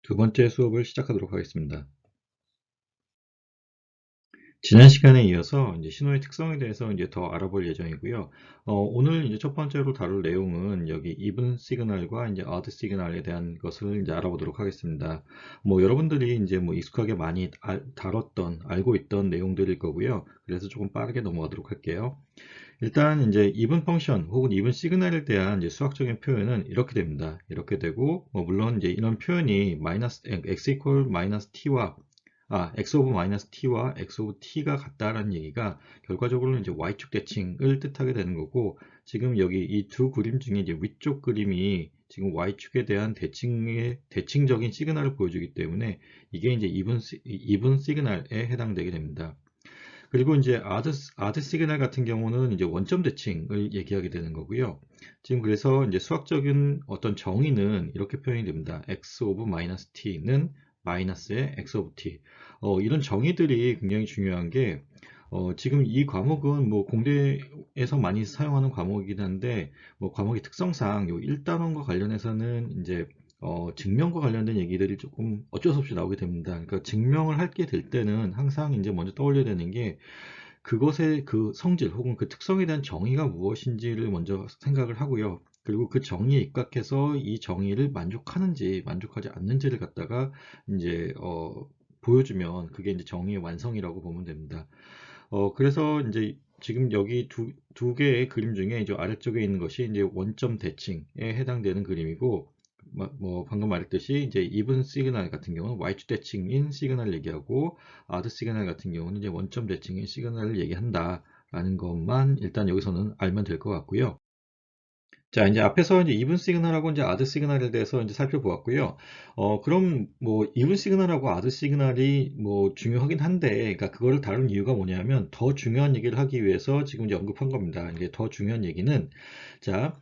두 번째 수업을 시작하도록 하겠습니다. 지난 시간에 이어서 이제 신호의 특성에 대해서 이제 더 알아볼 예정이고요. 오늘 이제 첫 번째로 다룰 내용은 여기 even 시그널과 이제 odd 시그널에 대한 것을 이제 알아보도록 하겠습니다. 뭐 여러분들이 이제 뭐 익숙하게 많이 다뤘던, 알고 있던 내용들일 거고요. 그래서 조금 빠르게 넘어가도록 할게요. 일단 이제 even 펑션 혹은 even 시그널에 대한 이제 수학적인 표현은 이렇게 됩니다. 이렇게 되고, 물론 이제 이런 표현이 x equal 마이너스 t와 x 오브 마이너스 t와 x 오브 t가 같다라는 얘기가 결과적으로는 이제 y축 대칭을 뜻하게 되는 거고, 지금 여기 이 두 그림 중에 이제 위쪽 그림이 지금 y축에 대한 대칭적인 시그널을 보여주기 때문에 이게 이제 even 시그널에 해당되게 됩니다. 그리고 이제 아드 시그널 같은 경우는 이제 원점 대칭을 얘기하게 되는 거고요. 지금 그래서 이제 수학적인 어떤 정의는 이렇게 표현이 됩니다. x 오브 마이너스 t는 마이너스의 x 오브 t. 이런 정의들이 굉장히 중요한 게 지금 이 과목은 뭐 공대에서 많이 사용하는 과목이긴 한데 뭐 과목의 특성상 요 1단원과 관련해서는 이제 증명과 관련된 얘기들이 조금 어쩔 수 없이 나오게 됩니다. 그러니까 증명을 하게 될 때는 항상 이제 먼저 떠올려야 되는 게 그것의 그 성질 혹은 그 특성에 대한 정의가 무엇인지를 먼저 생각을 하고요. 그리고 그 정의에 입각해서 이 정의를 만족하는지 만족하지 않는지를 갖다가 이제 보여주면 그게 이제 정의의 완성이라고 보면 됩니다. 그래서 이제 지금 여기 두 개의 그림 중에 이제 아래쪽에 있는 것이 이제 원점 대칭에 해당되는 그림이고, 방금 말했듯이 이제 even 시그널 같은 경우는 y축 대칭인 시그널을 얘기하고, odd 시그널 같은 경우는 이제 원점 대칭인 시그널을 얘기한다라는 것만 일단 여기서는 알면 될 것 같고요. 자, 이제 앞에서 이제 이븐 시그널하고 이제 아드 시그널에 대해서 이제 살펴보았고요. 그럼 뭐 이븐 시그널하고 아드 시그널이 뭐 중요하긴 한데, 그러니까 그거를 다룬 이유가 뭐냐면 더 중요한 얘기를 하기 위해서 지금 이제 언급한 겁니다. 이게 더 중요한 얘기는 자,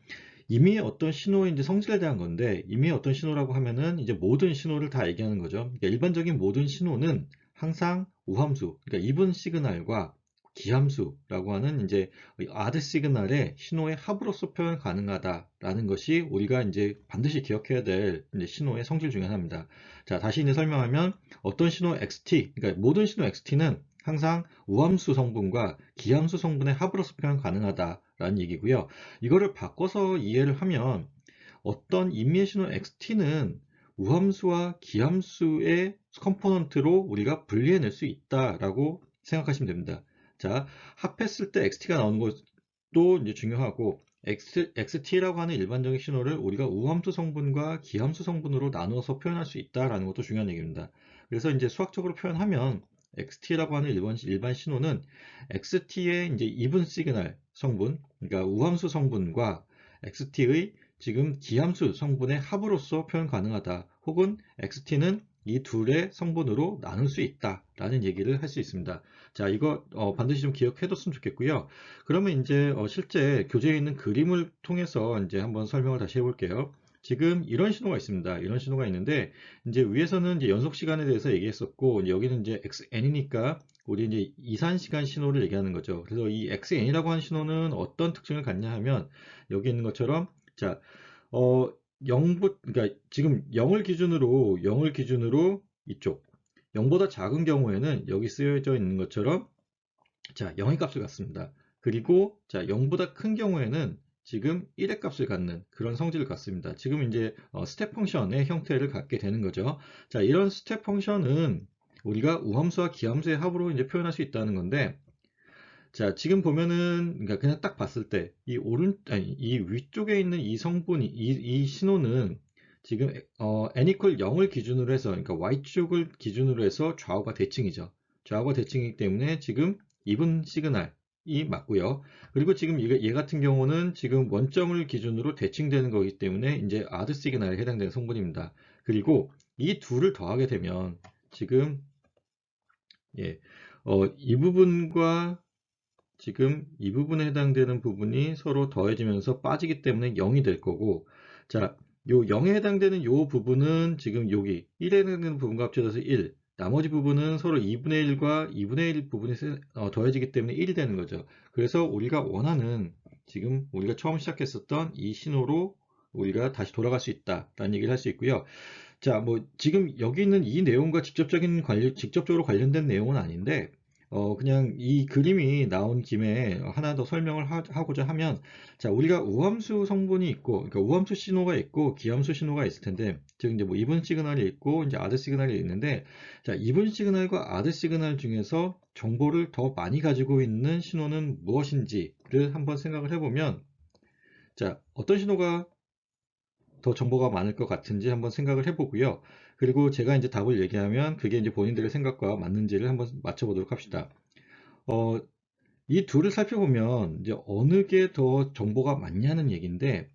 이미 어떤 신호의 이제 성질에 대한 건데, 이미 어떤 신호라고 하면은 이제 모든 신호를 다 얘기하는 거죠. 그러니까 일반적인 모든 신호는 항상 우함수, 그러니까 이븐 시그널과 기함수라고 하는 이제 아드 시그널의 신호의 합으로서 표현 가능하다라는 것이 우리가 이제 반드시 기억해야 될 이제 신호의 성질 중에 하나입니다. 자, 다시 이제 설명하면 어떤 신호 XT, 그러니까 모든 신호 XT는 항상 우함수 성분과 기함수 성분의 합으로서 표현 가능하다라는 얘기고요. 이거를 바꿔서 이해를 하면 어떤 임의의 신호 XT는 우함수와 기함수의 컴포넌트로 우리가 분리해낼 수 있다라고 생각하시면 됩니다. 자, 합했을 때 XT가 나오는 것도 이제 중요하고, XT라고 하는 일반적인 신호를 우리가 우함수 성분과 기함수 성분으로 나누어서 표현할 수 있다라는 것도 중요한 얘기입니다. 그래서 이제 수학적으로 표현하면 XT라고 하는 일반 신호는 XT의 이제 이분 시그널 성분, 그러니까 우함수 성분과 XT의 지금 기함수 성분의 합으로서 표현 가능하다. 혹은 XT는 이 둘의 성분으로 나눌 수 있다라는 얘기를 할 수 있습니다. 자, 이거 반드시 좀 기억해뒀으면 좋겠고요. 그러면 이제 실제 교재에 있는 그림을 통해서 이제 한번 설명을 다시 해볼게요. 지금 이런 신호가 있습니다. 이런 신호가 있는데 이제 위에서는 이제 연속 시간에 대해서 얘기했었고, 여기는 이제 xn이니까 우리 이제 이산 시간 신호를 얘기하는 거죠. 그래서 이 xn이라고 하는 신호는 어떤 특징을 갖냐 하면 여기 있는 것처럼 자, 어, 0부, 그러니까 지금 0을 기준으로 이쪽 0보다 작은 경우에는 여기 쓰여져 있는 것처럼 자, 0의 값을 갖습니다. 그리고 자, 0보다 큰 경우에는 지금 1의 값을 갖는 그런 성질을 갖습니다. 지금 이제 스텝 펑션의 형태를 갖게 되는 거죠. 자, 이런 스텝 펑션은 우리가 우함수와 기함수의 합으로 이제 표현할 수 있다는 건데, 자, 지금 보면은, 그러니까 그냥 딱 봤을 때, 이 위쪽에 있는 이 성분이, 이 신호는 지금, n equal 0을 기준으로 해서, 그러니까 y축을 기준으로 해서 좌우가 대칭이죠. 좌우가 대칭이기 때문에 지금 이분 시그널이 맞고요. 그리고 지금 얘 같은 경우는 지금 원점을 기준으로 대칭되는 거기 때문에 이제 아드 시그널에 해당되는 성분입니다. 그리고 이 둘을 더하게 되면 지금, 예, 이 부분과 지금 이 부분에 해당되는 부분이 서로 더해지면서 빠지기 때문에 0이 될 거고, 자, 요 0에 해당되는 요 부분은 지금 여기 1에 해당되는 부분과 합쳐져서 1, 나머지 부분은 서로 2분의 1과 2분의 1 부분이 더해지기 때문에 1이 되는 거죠. 그래서 우리가 원하는 지금 우리가 처음 시작했었던 이 신호로 우리가 다시 돌아갈 수 있다라는 얘기를 할 수 있고요. 자, 뭐 지금 여기 있는 이 내용과 직접적으로 관련된 내용은 아닌데, 그냥 이 그림이 나온 김에 하나 더 설명을 하고자 하면, 자, 우리가 우함수 성분이 있고, 그러니까 우함수 신호가 있고, 기함수 신호가 있을 텐데, 즉 이제 뭐 이분 시그널이 있고, 이제 아드 시그널이 있는데, 자, 이분 시그널과 아드 시그널 중에서 정보를 더 많이 가지고 있는 신호는 무엇인지를 한번 생각을 해보면, 자, 어떤 신호가 더 정보가 많을 것 같은지 한번 생각을 해보고요. 그리고 제가 이제 답을 얘기하면 그게 이제 본인들의 생각과 맞는지를 한번 맞춰보도록 합시다. 어, 이 둘을 살펴보면 이제 어느 게 더 정보가 많냐는 얘기인데,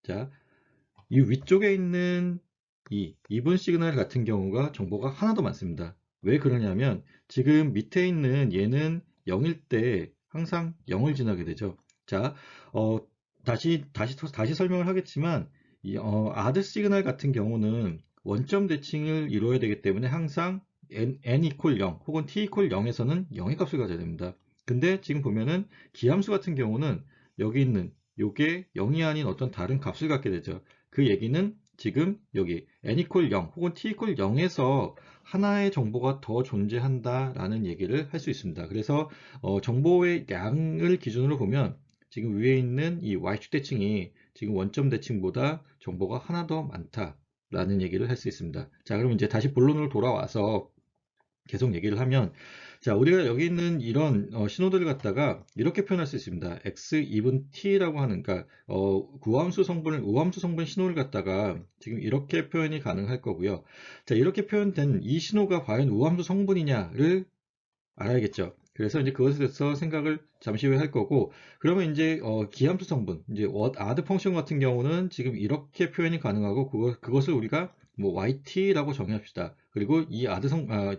자, 이 위쪽에 있는 이 이분 시그널 같은 경우가 정보가 하나도 많습니다. 왜 그러냐면 지금 밑에 있는 얘는 0일 때 항상 0을 지나게 되죠. 자, 어, 다시 설명을 하겠지만 아드 시그널 같은 경우는 원점 대칭을 이루어야 되기 때문에 항상 n 이퀄 0 혹은 t 이퀄 0에서는 0의 값을 가져야 됩니다. 근데 지금 보면은 기함수 같은 경우는 여기 있는 요게 0이 아닌 어떤 다른 값을 갖게 되죠. 그 얘기는 지금 여기 n 이퀄 0 혹은 t 이퀄 0에서 하나의 정보가 더 존재한다라는 얘기를 할 수 있습니다. 그래서 정보의 양을 기준으로 보면 지금 위에 있는 이 y축 대칭이 지금 원점 대칭보다 정보가 하나 더 많다라는 얘기를 할 수 있습니다. 자, 그럼 이제 다시 본론으로 돌아와서 계속 얘기를 하면, 자, 우리가 여기 있는 이런 신호들을 갖다가 이렇게 표현할 수 있습니다. x even t라고 하는, 그러니까 우함수 성분 신호를 갖다가 지금 이렇게 표현이 가능할 거고요. 자, 이렇게 표현된 이 신호가 과연 우함수 성분이냐를 알아야겠죠. 그래서 이제 그것에 대해서 생각을 잠시 후에 할 거고, 그러면 이제 기함수 성분, 이제 아드 펑션 같은 경우는 지금 이렇게 표현이 가능하고, 그것을 우리가 뭐 yt라고 정의합시다. 그리고 이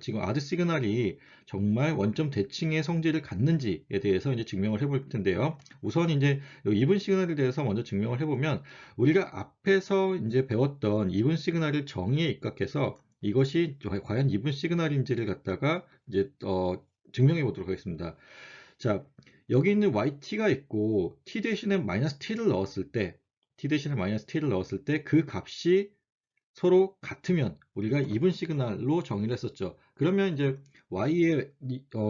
지금 아드 시그널이 정말 원점 대칭의 성질을 갖는지에 대해서 이제 증명을 해볼 텐데요. 우선 이제 이분 시그널에 대해서 먼저 증명을 해보면, 우리가 앞에서 이제 배웠던 이분 시그널을 정의에 입각해서 이것이 과연 이분 시그널인지를 갖다가 이제 증명해 보도록 하겠습니다. 자, 여기 있는 yt가 있고 t 대신에 마이너스 t를 넣었을 때 그 값이 서로 같으면 우리가 이분 시그널로 정의를 했었죠. 그러면 이제 y의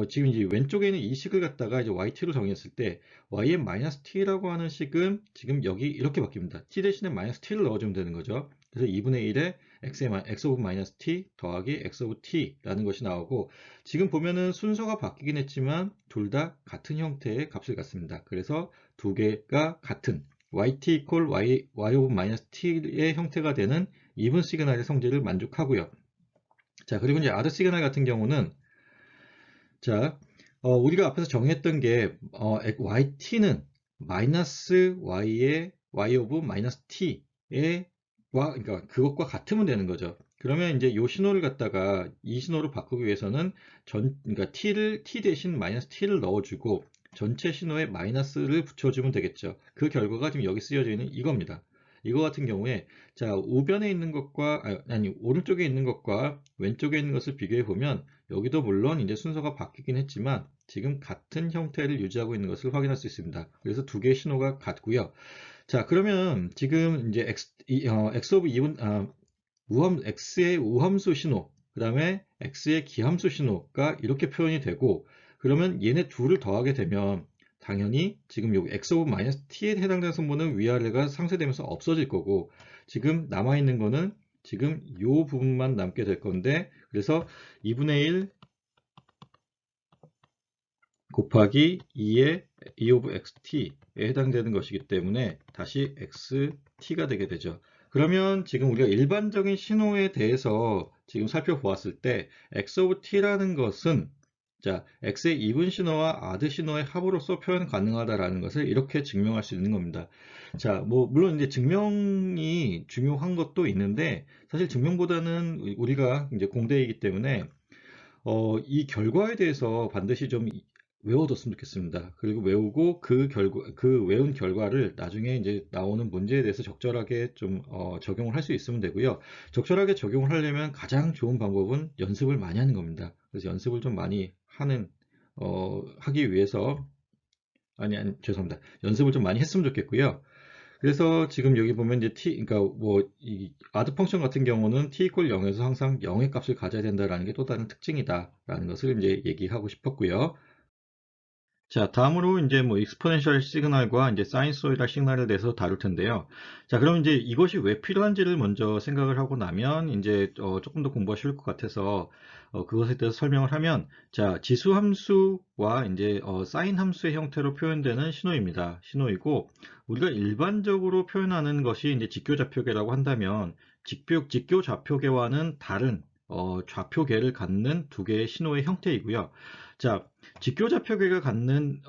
지금 이제 왼쪽에 있는 이 식을 갖다가 이제 yt로 정의했을 때 y의 마이너스 t라고 하는 식은 지금 여기 이렇게 바뀝니다. t 대신에 마이너스 t를 넣어주면 되는 거죠. 그래서 2분의 1에 x 오브 마이너스 t 더하기 x 오브 t라는 것이 나오고, 지금 보면은 순서가 바뀌긴 했지만 둘 다 같은 형태의 값을 갖습니다. 그래서 두 개가 같은 yt 이퀄 y 오브 마이너스 t의 형태가 되는 이분 시그널의 성질을 만족하고요. 자, 그리고 이제 아드 시그널 같은 경우는, 자, 우리가 앞에서 정했던 게 yt는 마이너스 y의 y 오브 마이너스 t의 그러니까 그것과 같으면 되는 거죠. 그러면 이제 이 신호를 갖다가 이 신호로 바꾸기 위해서는 그러니까 t 대신 마이너스 t를 넣어주고 전체 신호에 마이너스를 붙여주면 되겠죠. 그 결과가 지금 여기 쓰여져 있는 이겁니다. 이거 같은 경우에, 자, 우변에 있는 것과 아니 오른쪽에 있는 것과 왼쪽에 있는 것을 비교해 보면 여기도 물론 이제 순서가 바뀌긴 했지만 지금 같은 형태를 유지하고 있는 것을 확인할 수 있습니다. 그래서 두 개의 신호가 같고요. 자, 그러면 지금 이제 x 오브 2분 x의 우함수 신호, 그 다음에 x의 기함수 신호가 이렇게 표현이 되고, 그러면 얘네 둘을 더하게 되면 당연히 지금 여기 x 오브 마이너스 t에 해당되는 성분은 위아래가 상쇄되면서 없어질 거고, 지금 남아있는 거는 지금 이 부분만 남게 될 건데, 그래서 2분의 1 곱하기 2의 2 오브 xt에 해당되는 것이기 때문에 다시 xt가 되게 되죠. 그러면 지금 우리가 일반적인 신호에 대해서 지금 살펴보았을 때 x 오브 t라는 것은, 자, x의 이분 신호와 아드 신호의 합으로서 표현 가능하다라는 것을 이렇게 증명할 수 있는 겁니다. 자, 뭐 물론 이제 증명이 중요한 것도 있는데, 사실 증명보다는 우리가 이제 공대이기 때문에 이 결과에 대해서 반드시 좀 외워뒀으면 좋겠습니다. 그리고 외우고 그 외운 결과를 나중에 이제 나오는 문제에 대해서 적절하게 좀 적용을 할 수 있으면 되고요. 적절하게 적용을 하려면 가장 좋은 방법은 연습을 많이 하는 겁니다. 그래서 연습을 좀 많이 하기 위해서, 죄송합니다. 연습을 좀 많이 했으면 좋겠고요. 그래서 지금 여기 보면 이제 그러니까 뭐 이 add 펑션 같은 경우는 t 이퀄 0에서 항상 0의 값을 가져야 된다라는 게 또 다른 특징이다라는 것을 이제 얘기하고 싶었고요. 자, 다음으로 이제 뭐 익스포넨셜 시그널과 이제 사이너소이달 시그널에 대해서 다룰 텐데요. 자, 그럼 이제 이것이 왜 필요한지를 먼저 생각을 하고 나면 이제 조금 더 공부가 쉬울 것 같아서 그것에 대해서 설명을 하면, 자, 지수 함수와 이제 사인 함수의 형태로 표현되는 신호입니다. 신호이고, 우리가 일반적으로 표현하는 것이 이제 직교좌표계라고 한다면 직교좌표계와는 다른 좌표계를 갖는 두 개의 신호의 형태이고요. 자, 직교좌표계가 갖는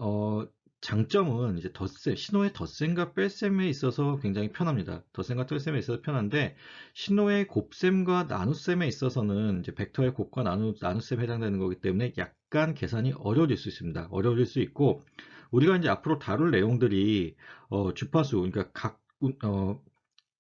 장점은 이제 신호의 덧셈과 뺄셈에 있어서 굉장히 편합니다. 덧셈과 뺄셈에 있어서 편한데, 신호의 곱셈과 나눗셈에 있어서는 이제 벡터의 곱과 나눗셈에 해당되는 거기 때문에 약간 계산이 어려워질 수 있습니다. 어려워질 수 있고, 우리가 이제 앞으로 다룰 내용들이 주파수, 그러니까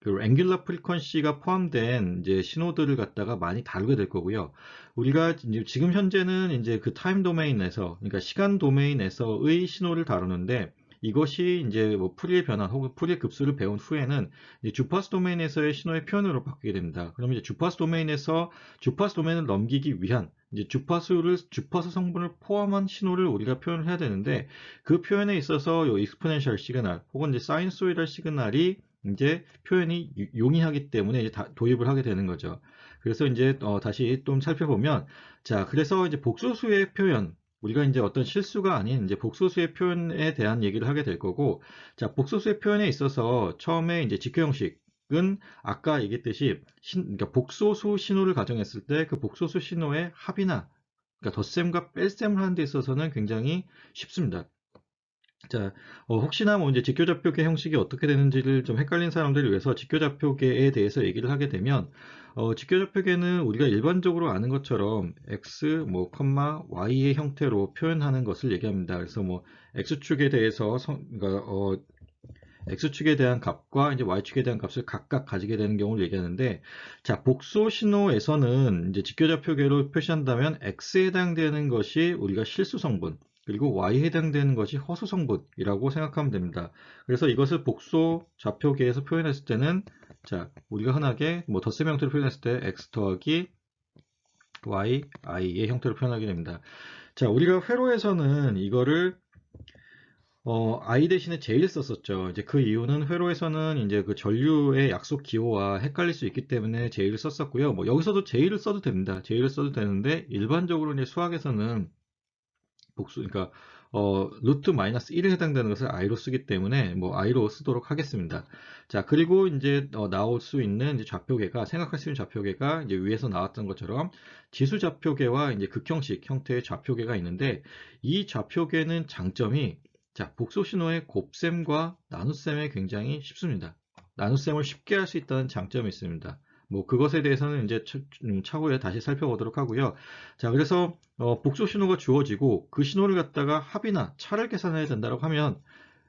그 앵귤러 프리퀀시가 포함된 이제 신호들을 갖다가 많이 다루게 될 거고요. 우리가 이제 지금 현재는 이제 그 타임 도메인에서, 그러니까 시간 도메인에서의 신호를 다루는데, 이것이 이제 뭐 푸리의 변화 혹은 푸리의 급수를 배운 후에는 이제 주파수 도메인에서의 신호의 표현으로 바뀌게 됩니다. 그러면 이제 주파수 도메인을 넘기기 위한 이제 주파수 성분을 포함한 신호를 우리가 표현을 해야 되는데, 그 표현에 있어서 요 익스포넨셜 시그널 혹은 이제 사이너소이달 시그널이 이제 표현이 용이하기 때문에 이제 도입을 하게 되는 거죠. 그래서 이제 다시 좀 살펴보면, 자, 그래서 이제 복소수의 표현, 우리가 이제 어떤 실수가 아닌 이제 복소수의 표현에 대한 얘기를 하게 될 거고, 자, 복소수의 표현에 있어서 처음에 이제 직교 형식은 아까 얘기했듯이 그러니까 복소수 신호를 가정했을 때 그 복소수 신호의 합이나, 그러니까 덧셈과 뺄셈을 하는 데 있어서는 굉장히 쉽습니다. 자, 혹시나 뭐 이제 직교좌표계 형식이 어떻게 되는지를 좀 헷갈린 사람들을 위해서 직교좌표계에 대해서 얘기를 하게 되면, 직교좌표계는 우리가 일반적으로 아는 것처럼 x, 뭐, y의 형태로 표현하는 것을 얘기합니다. 그래서 뭐, x축에 대해서, 그러니까, x축에 대한 값과 이제 y축에 대한 값을 각각 가지게 되는 경우를 얘기하는데, 자, 복소 신호에서는 이제 직교좌표계로 표시한다면 x에 해당되는 것이 우리가 실수 성분, 그리고 y에 해당되는 것이 허수 성분이라고 생각하면 됩니다. 그래서 이것을 복소 좌표계에서 표현했을 때는, 자, 우리가 흔하게 뭐 덧셈 형태로 표현했을 때 x 더하기 y, i의 형태로 표현하게 됩니다. 자, 우리가 회로에서는 이거를 I 대신에 J를 썼었죠. 이제 그 이유는 회로에서는 이제 그 전류의 약속 기호와 헷갈릴 수 있기 때문에 J를 썼었고요. 뭐 여기서도 J를 써도 됩니다. J를 써도 되는데, 일반적으로 이제 수학에서는 그러니까 루트 마이너스 1에 해당되는 것을 i로 쓰기 때문에 뭐 i로 쓰도록 하겠습니다. 자, 그리고 이제 나올 수 있는 이제 좌표계가, 생각할 수 있는 좌표계가 이제 위에서 나왔던 것처럼 지수 좌표계와 이제 극형식 형태의 좌표계가 있는데, 이 좌표계는 장점이, 자, 복소 신호의 곱셈과 나눗셈에 굉장히 쉽습니다. 나눗셈을 쉽게 할 수 있다는 장점이 있습니다. 뭐 그것에 대해서는 이제 차후에 다시 살펴보도록 하고요. 자, 그래서 복소 신호가 주어지고 그 신호를 갖다가 합이나 차를 계산해야 된다고 하면,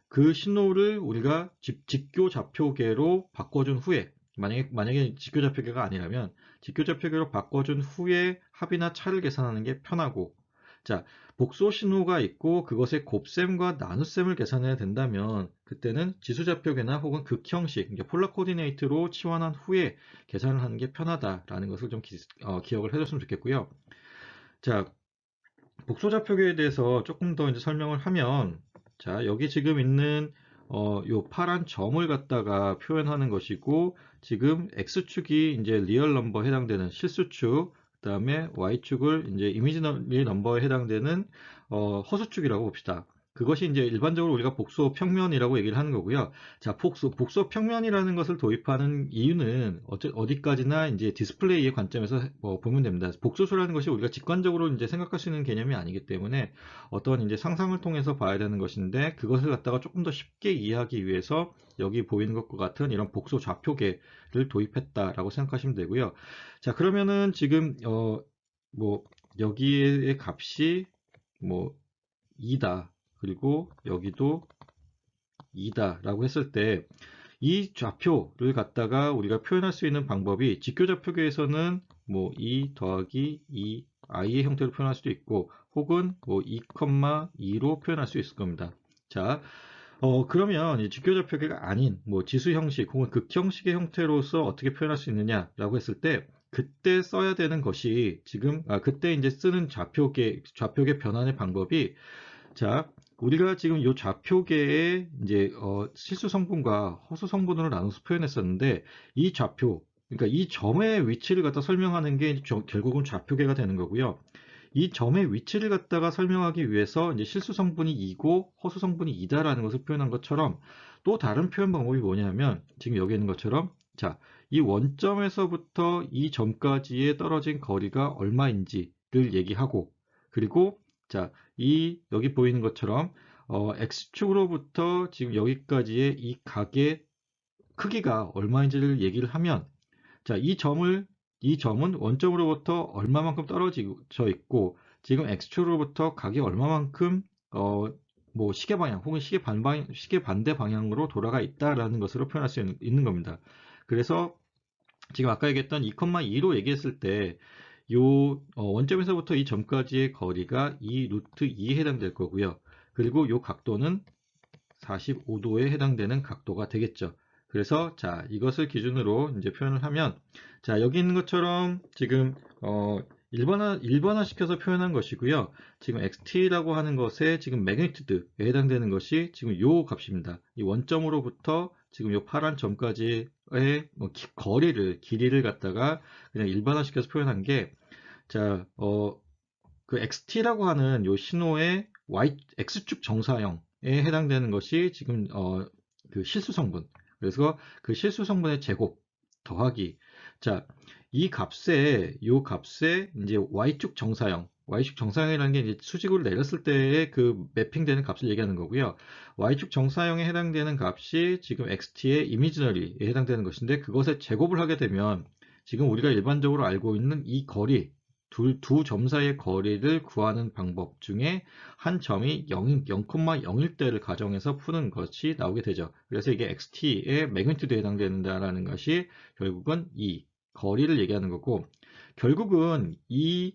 그 신호를 우리가 직교좌표계로 바꿔준 후에, 만약에 직교좌표계가 아니라면 직교좌표계로 바꿔준 후에 합이나 차를 계산하는 게 편하고, 자, 복소 신호가 있고 그것의 곱셈과 나눗셈을 계산해야 된다면 그때는 지수좌표계나 혹은 극형식, 그러니까 폴라 코디네이트로 치환한 후에 계산을 하는 게 편하다라는 것을 좀 기억을 해줬으면 좋겠고요. 자, 복소좌표계에 대해서 조금 더 이제 설명을 하면, 자, 여기 지금 있는 요 파란 점을 갖다가 표현하는 것이고, 지금 x축이 이제 리얼 넘버에 해당되는 실수축, 그다음에 y축을 이제 이미지너리 넘버에 해당되는 허수축이라고 봅시다. 그것이 이제 일반적으로 우리가 복소 평면이라고 얘기를 하는 거고요. 자, 복소 평면이라는 것을 도입하는 이유는 어디까지나 이제 디스플레이의 관점에서 보면 됩니다. 복소수라는 것이 우리가 직관적으로 이제 생각할 수 있는 개념이 아니기 때문에 어떤 이제 상상을 통해서 봐야 되는 것인데, 그것을 갖다가 조금 더 쉽게 이해하기 위해서 여기 보이는 것과 같은 이런 복소 좌표계를 도입했다라고 생각하시면 되고요. 자, 그러면은 지금 뭐 여기의 값이 뭐 2다. 그리고 여기도 2다 라고 했을 때, 이 좌표를 갖다가 우리가 표현할 수 있는 방법이 직교좌표계에서는 뭐 2 더하기 2 i의 형태로 표현할 수도 있고, 혹은 뭐 2,2로 표현할 수 있을 겁니다. 자, 그러면 이 직교좌표계가 아닌 뭐 지수 형식 혹은 극 형식의 형태로서 어떻게 표현할 수 있느냐라고 했을 때 그때 써야 되는 것이 지금 그때 이제 쓰는 좌표계 변환의 방법이 자, 우리가 지금 이 좌표계의 이제 실수 성분과 허수 성분으로 나눠서 표현했었는데 이 좌표, 그러니까 이 점의 위치를 갖다 설명하는 게 결국은 좌표계가 되는 거고요. 이 점의 위치를 갖다가 설명하기 위해서 이제 실수 성분이 이고 허수 성분이 이다라는 것을 표현한 것처럼 또 다른 표현 방법이 뭐냐면 지금 여기 있는 것처럼 자, 이 원점에서부터 이 점까지의 떨어진 거리가 얼마인지를 얘기하고 그리고 자, 이 여기 보이는 것처럼 x축으로부터 지금 여기까지의 이 각의 크기가 얼마인지를 얘기를 하면 자, 이 점은 원점으로부터 얼마만큼 떨어져 있고 지금 x축으로부터 각이 얼마만큼 어, 뭐 시계 방향 혹은 시계 반대 방향으로 돌아가 있다라는 것으로 표현할 수 있는 겁니다. 그래서 지금 아까 얘기했던 2,2로 얘기했을 때 요 원점에서부터 이 점까지의 거리가 2 루트 2에 해당될 거고요. 그리고 요 각도는 45도에 해당되는 각도가 되겠죠. 그래서 자 이것을 기준으로 이제 표현을 하면 자 여기 있는 것처럼 지금 일반화 시켜서 표현한 것이고요. 지금 XT라고 하는 것에 지금 매그니튜드에 해당되는 것이 지금 요 값입니다. 이 원점으로부터 지금 요 파란 점까지의 뭐 길이를 갖다가 그냥 일반화 시켜서 표현한 게 자, 그 XT라고 하는 요 신호의 X축 정사형에 해당되는 것이 지금 그 실수 성분. 그래서 그 실수 성분의 제곱 더하기. 자, 요 값에 이제 Y축 정사형이라는 게 이제 수직으로 내렸을 때의 그 매핑되는 값을 얘기하는 거고요. Y축 정사형에 해당되는 값이 지금 XT의 이미지너리에 해당되는 것인데 그것에 제곱을 하게 되면 지금 우리가 일반적으로 알고 있는 이 거리 두 점 사이의 거리를 구하는 방법 중에 한 점이 0,0일 때를 가정해서 푸는 것이 나오게 되죠. 그래서 이게 xt의 매그니튜드에 해당된다라는 것이 결국은 이 거리를 얘기하는 거고 결국은 이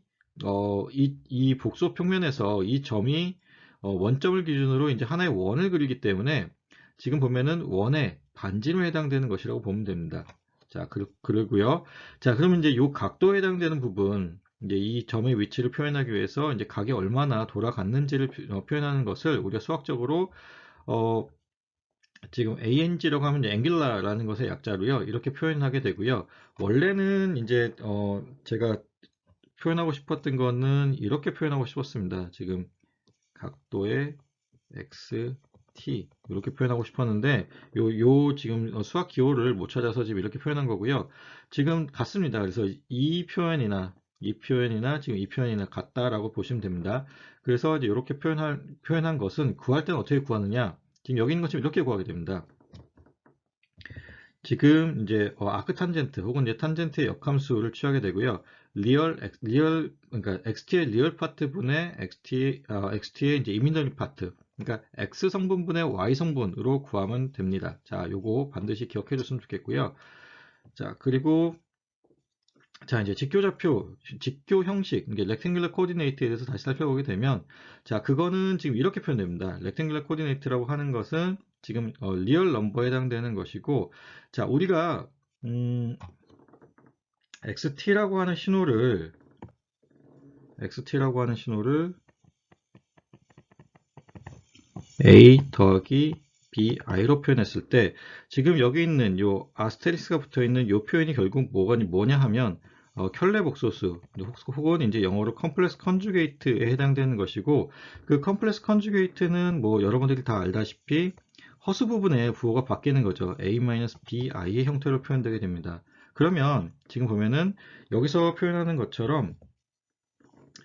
복소 평면에서 이 점이 원점을 기준으로 이제 하나의 원을 그리기 때문에 지금 보면은 원의 반지름에 해당되는 것이라고 보면 됩니다. 자, 그러고요. 자, 그러면 이제 이 각도에 해당되는 부분 이제 이 점의 위치를 표현하기 위해서 이제 각이 얼마나 돌아갔는지를 표현하는 것을 우리가 수학적으로 어, 지금 ang라고 하면 이제 angular라는 것의 약자로요. 이렇게 표현하게 되고요. 원래는 이제 제가 표현하고 싶었던 거는 이렇게 표현하고 싶었습니다. 지금 각도의 x, t 이렇게 표현하고 싶었는데 요 지금 수학 기호를 못 찾아서 지금 이렇게 표현한 거고요. 지금 같습니다. 그래서 이 표현이나 지금 이 표현이나 같다라고 보시면 됩니다. 그래서 이제 이렇게 표현한 것은 구할 때는 어떻게 구하느냐? 지금 여기 있는 것처럼 이렇게 구하게 됩니다. 지금 이제 아크탄젠트 혹은 이제 탄젠트의 역함수를 취하게 되고요. 그러니까 xt의 리얼 파트 분의 xt의 이제 이미너리 파트 그러니까 x 성분분의 y 성분으로 구하면 됩니다. 자, 요거 반드시 기억해 줬으면 좋겠고요. 자, 그리고 자, 이제 직교 형식, 이게 렉탱귤러 코디네이트에 대해서 다시 살펴보게 되면, 자, 그거는 지금 이렇게 표현됩니다. 렉탱귤러 코디네이트라고 하는 것은 지금 리얼 넘버에 해당되는 것이고, 자, 우리가 xt라고 하는 신호를 a 더하기 bi로 표현했을 때 지금 여기 있는 요 아스테리스가 붙어 있는 요 표현이 결국 뭐냐 하면 켤레 복소수 혹은 이제 영어로 컴플렉스 컨주게이트에 해당되는 것이고 그 컴플렉스 컨주게이트는 뭐 여러분들이 다 알다시피 허수 부분에 부호가 바뀌는 거죠. a-bi의 형태로 표현되게 됩니다. 그러면 지금 보면은 여기서 표현하는 것처럼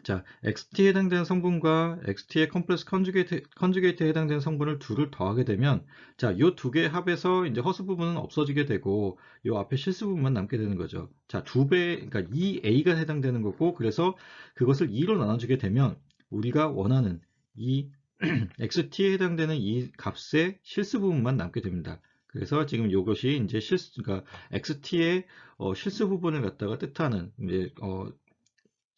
자, XT에 해당되는 성분과 XT의 컴플렉스 컨주게이트에 해당되는 성분을 둘을 더하게 되면, 자, 요 두 개의 합에서 이제 허수 부분은 없어지게 되고, 요 앞에 실수 부분만 남게 되는 거죠. 자, 그러니까 2A가 해당되는 거고, 그래서 그것을 2로 나눠주게 되면, 우리가 원하는 이 XT에 해당되는 이 값의 실수 부분만 남게 됩니다. 그래서 지금 이것이 이제 그러니까 XT의 실수 부분을 갖다가 뜻하는 이제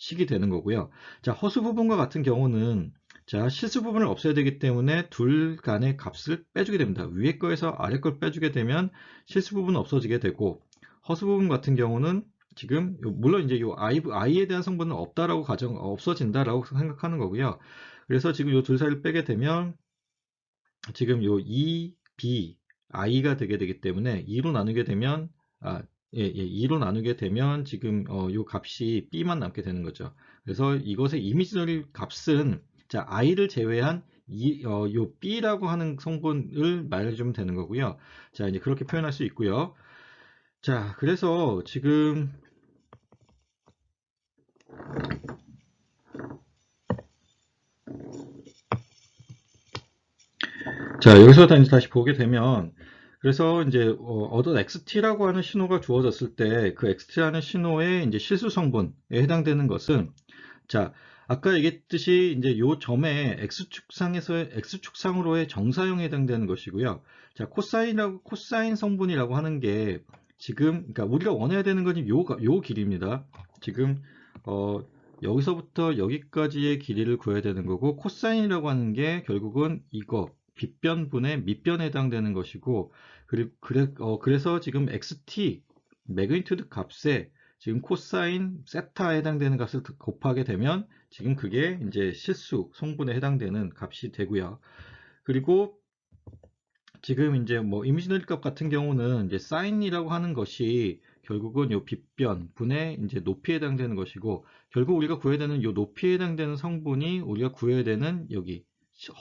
식이 되는 거고요. 자, 허수 부분과 같은 경우는 자, 실수 부분을 없애야 되기 때문에 둘 간의 값을 빼주게 됩니다. 위에 거에서 아래 걸 빼주게 되면 실수 부분은 없어지게 되고, 허수 부분 같은 경우는 지금 물론 이제 요 i에 대한 성분은 없다라고 없어진다라고 생각하는 거고요. 그래서 지금 요 둘 사이를 빼게 되면 지금 요 2b i가 되게 되기 때문에 2로 나누게 되면 2로 나누게 되면 지금 요 값이 b만 남게 되는 거죠. 그래서 이것의 이미지널 값은 자 i를 제외한 요 b라고 하는 성분을 말해주면 되는 거고요. 자 이제 그렇게 표현할 수 있고요. 자 그래서 지금 자, 여기서 다시 보게 되면, 그래서 이제, 얻은 XT라고 하는 신호가 주어졌을 때, 그 XT라는 신호의 이제 실수 성분에 해당되는 것은, 자, 아까 얘기했듯이 이제 요 점의 X축상으로의 정사형에 해당되는 것이고요. 자, 코사인 성분이라고 하는 게, 지금, 그러니까 우리가 원해야 되는 건 요 길이입니다. 지금, 여기서부터 여기까지의 길이를 구해야 되는 거고, 코사인이라고 하는 게 결국은 이거, 빗변분의 밑변에 해당되는 것이고, 그래서 지금 xt, 매그니튜드 값에 지금 코사인 세타에 해당되는 값을 곱하게 되면 지금 그게 이제 실수 성분에 해당되는 값이 되고요. 그리고 지금 이제 뭐 이미지널 값 같은 경우는 이제 사인이라고 하는 것이 결국은 요 빗변 분의 이제 높이에 해당되는 것이고 결국 우리가 구해야 되는 요 높이에 해당되는 성분이 우리가 구해야 되는 여기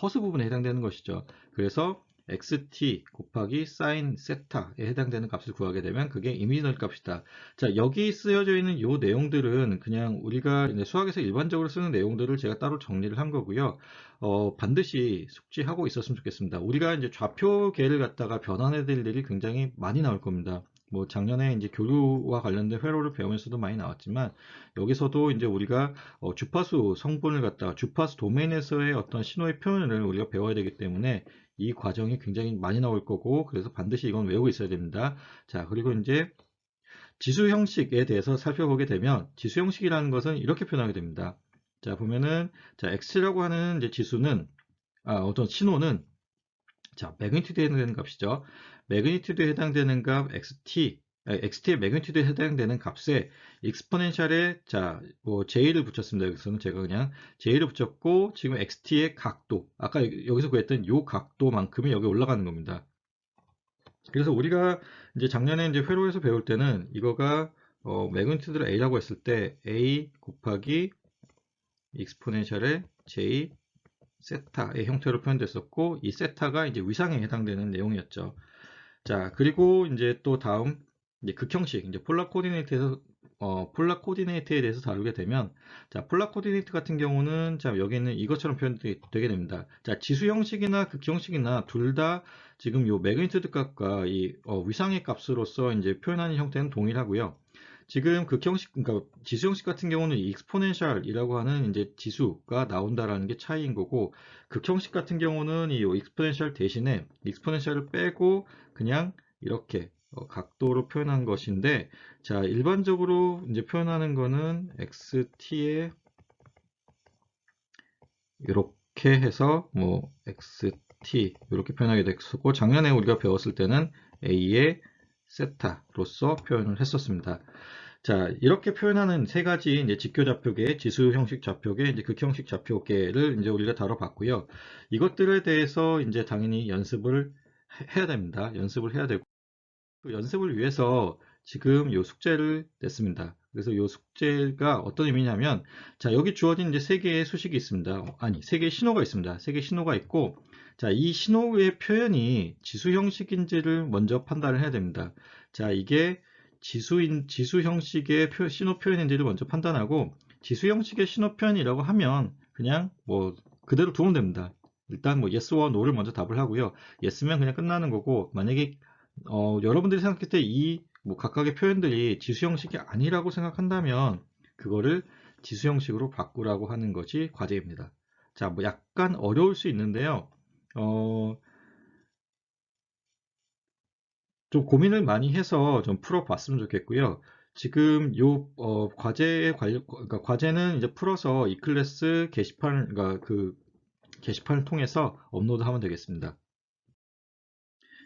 허수 부분에 해당되는 것이죠. 그래서 xt 곱하기 사인 세타에 해당되는 값을 구하게 되면 그게 이미지널 값이다. 자, 여기 쓰여져 있는 요 내용들은 그냥 우리가 이제 수학에서 일반적으로 쓰는 내용들을 제가 따로 정리를 한 거고요. 반드시 숙지하고 있었으면 좋겠습니다. 우리가 이제 좌표계를 갖다가 변환해 될 일이 굉장히 많이 나올 겁니다. 뭐 작년에 이제 교류와 관련된 회로를 배우면서도 많이 나왔지만 여기서도 이제 우리가 주파수 성분을 갖다가 주파수 도메인에서의 어떤 신호의 표현을 우리가 배워야 되기 때문에 이 과정이 굉장히 많이 나올 거고 그래서 반드시 이건 외우고 있어야 됩니다. 자, 그리고 이제 지수 형식에 대해서 살펴보게 되면 지수 형식이라는 것은 이렇게 표현하게 됩니다. 자, 보면은 자, x라고 하는 이제 지수는 어떤 신호는 자, 매그니튜드에 해당되는 값이죠. 매그니튜드에 해당되는 값 xt의 매그니튜드에 해당되는 값에 익스포넨셜에 자, 뭐 j를 붙였습니다. 여기서는 제가 그냥 j를 붙였고 지금 xt의 각도 아까 여기서 구했던 요 각도만큼이 여기 올라가는 겁니다. 그래서 우리가 이제 작년에 이제 회로에서 배울 때는 이거가 매그니튜드를 a라고 했을 때 a 곱하기 익스포넨셜의 j 세타의 형태로 표현됐었고 이 세타가 이제 위상에 해당되는 내용이었죠. 자, 그리고 이제 또 다음 이제 극형식 이제 폴라 코디네이트에 대해서 다루게 되면 자, 폴라 코디네이트 같은 경우는 자, 여기는 이것처럼 표현되게 됩니다. 자, 지수 형식이나 극형식이나 둘 다 지금 요 매그니튜드 값과 이 위상의 값으로서 이제 표현하는 형태는 동일하고요. 지금 극형식, 그러니까 지수 형식 같은 경우는 익스포넨셜이라고 하는 이제 지수가 나온다라는 게 차이인 거고, 극형식 같은 경우는 이 익스포넨셜 대신에 익스포넨셜을 빼고 그냥 이렇게 각도로 표현한 것인데, 자, 일반적으로 이제 표현하는 거는 xt에 이렇게 해서 뭐 xt 이렇게 표현하게 됐었고, 작년에 우리가 배웠을 때는 a의 세타로서 표현을 했었습니다. 자, 이렇게 표현하는 세 가지 이제 직교 좌표계, 지수 형식 좌표계, 이제 극형식 좌표계를 이제 우리가 다뤄봤고요. 이것들에 대해서 이제 당연히 연습을 해야 됩니다. 연습을 해야 되고, 그 연습을 위해서 지금 요 숙제를 냈습니다. 그래서 요 숙제가 어떤 의미냐면, 자, 여기 주어진 이제 세 개의 수식이 있습니다. 아니, 세 개의 신호가 있습니다. 세 개의 신호가 있고, 자, 이 신호의 표현이 지수 형식인지를 먼저 판단을 해야 됩니다. 자, 이게 지수 형식의 신호 표현인지를 먼저 판단하고, 지수 형식의 신호 표현이라고 하면 그냥 뭐 그대로 두면 됩니다. 일단 뭐 yes와 no를 먼저 답을 하고요. yes면 그냥 끝나는 거고, 만약에 여러분들이 생각했을 때 이 뭐 각각의 표현들이 지수 형식이 아니라고 생각한다면 그거를 지수 형식으로 바꾸라고 하는 것이 과제입니다. 자, 뭐 약간 어려울 수 있는데요. 좀 고민을 많이 해서 좀 풀어봤으면 좋겠고요. 지금 요 과제에 그러니까 과제는 이제 풀어서 이 클래스 게시판, 그러니까 그 게시판을 통해서 업로드하면 되겠습니다.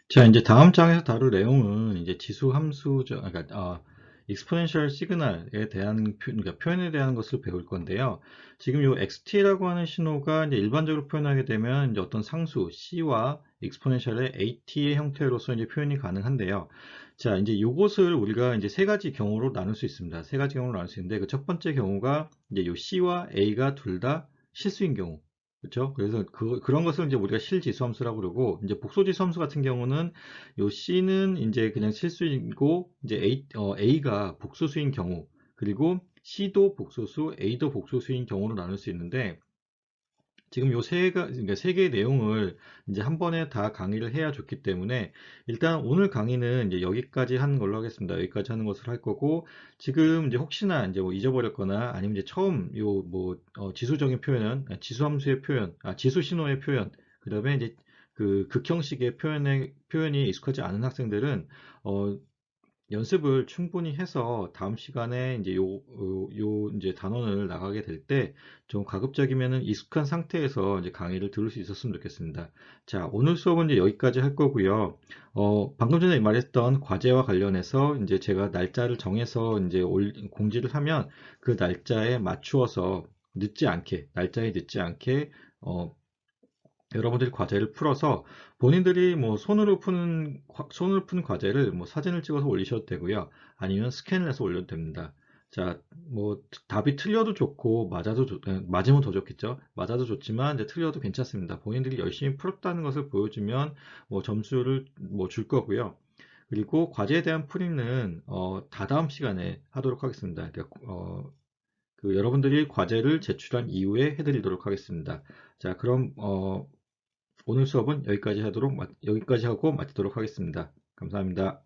자, 이제 다음 장에서 다룰 내용은 이제 지수 함수, 그러니까 exponential signal에 대한 그러니까 표현에 대한 것을 배울 건데요. 지금 이 xt라고 하는 신호가 이제 일반적으로 표현하게 되면 이제 어떤 상수 c와 exponential의 at의 형태로서 이제 표현이 가능한데요. 자, 이제 이것을 우리가 이제 세 가지 경우로 나눌 수 있습니다. 세 가지 경우로 나눌 수 있는데 그 첫 번째 경우가 이제 이 c와 a가 둘 다 실수인 경우. 그렇죠? 그래서 그런 것을 이제 우리가 실지수함수라고 그러고, 이제 복소지수함수 같은 경우는 요 C는 이제 그냥 실수이고, 이제 A가 복소수인 경우, 그리고 C도 복소수, A도 복소수인 경우로 나눌 수 있는데, 지금 요 그러니까 세 개의 내용을 이제 한 번에 다 강의를 해야 좋기 때문에 일단 오늘 강의는 이제 여기까지 하는 걸로 하겠습니다. 여기까지 하는 것을 할 거고 지금 이제 혹시나 이제 뭐 잊어버렸거나 아니면 이제 처음 요 뭐 지수적인 표현, 지수함수의 표현, 지수 신호의 표현, 그다음에 이제 그 극형식의 표현이 익숙하지 않은 학생들은 어, 연습을 충분히 해서 다음 시간에 이제 요 이제 단원을 나가게 될 때 좀 가급적이면은 익숙한 상태에서 이제 강의를 들을 수 있었으면 좋겠습니다. 자, 오늘 수업은 이제 여기까지 할 거고요. 방금 전에 말했던 과제와 관련해서 이제 제가 날짜를 정해서 이제 공지를 하면 그 날짜에 맞추어서 날짜에 늦지 않게 어, 여러분들이 과제를 풀어서 본인들이 뭐 손으로 푼 과제를 뭐 사진을 찍어서 올리셔도 되고요. 아니면 스캔을 해서 올려도 됩니다. 자, 뭐 답이 틀려도 좋고 맞으면 더 좋겠죠. 맞아도 좋지만 이제 틀려도 괜찮습니다. 본인들이 열심히 풀었다는 것을 보여주면 뭐 점수를 뭐 줄 거고요. 그리고 과제에 대한 풀이는 다다음 시간에 하도록 하겠습니다. 그러니까 그 여러분들이 과제를 제출한 이후에 해드리도록 하겠습니다. 자, 그럼 오늘 수업은 여기까지 하고 마치도록 하겠습니다. 감사합니다.